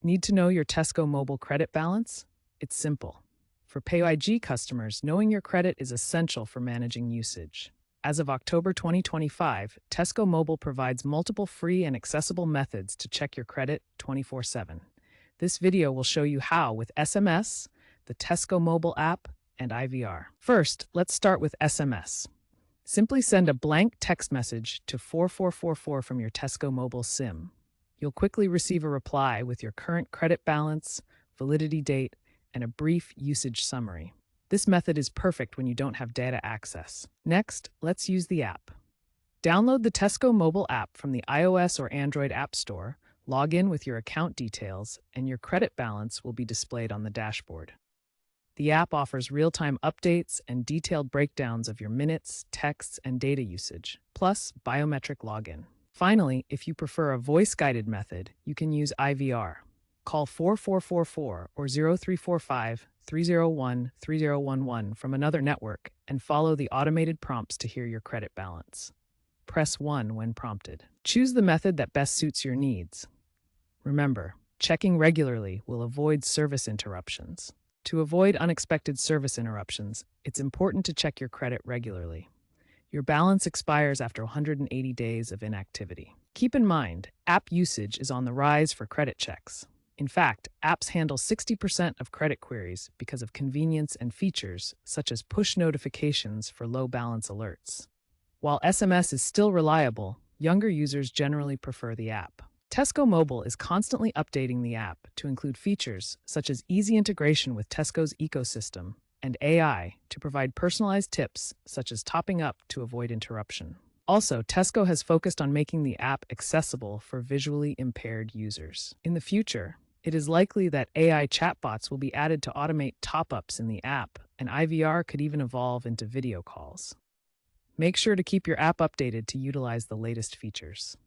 Need to know your Tesco Mobile credit balance? It's simple. For PayIG customers, knowing your credit is essential for managing usage. As of October 2025, Tesco Mobile provides multiple free and accessible methods to check your credit 24/7. This video will show you how with SMS, the Tesco Mobile app, and IVR. First, let's start with SMS. Simply send a blank text message to 4444 from your Tesco Mobile SIM. You'll quickly receive a reply with your current credit balance, validity date, and a brief usage summary. This method is perfect when you don't have data access. Next, let's use the app. Download the Tesco Mobile app from the iOS or Android App Store, log in with your account details, and your credit balance will be displayed on the dashboard. The app offers real-time updates and detailed breakdowns of your minutes, texts, and data usage, plus biometric login. Finally, if you prefer a voice-guided method, you can use IVR. Call 4444 or 0345 301 3011 from another network and follow the automated prompts to hear your credit balance. Press 1 when prompted. Choose the method that best suits your needs. Remember, checking regularly will avoid service interruptions. To avoid unexpected service interruptions, it's important to check your credit regularly. Your balance expires after 180 days of inactivity. Keep in mind, app usage is on the rise for credit checks. In fact, apps handle 60% of credit queries because of convenience and features such as push notifications for low balance alerts. While SMS is still reliable, younger users generally prefer the app. Tesco Mobile is constantly updating the app to include features such as easy integration with Tesco's ecosystem and AI to provide personalized tips such as topping up to avoid interruption. Also, Tesco has focused on making the app accessible for visually impaired users. In the future, it is likely that AI chatbots will be added to automate top-ups in the app, and IVR could even evolve into video calls. Make sure to keep your app updated to utilize the latest features.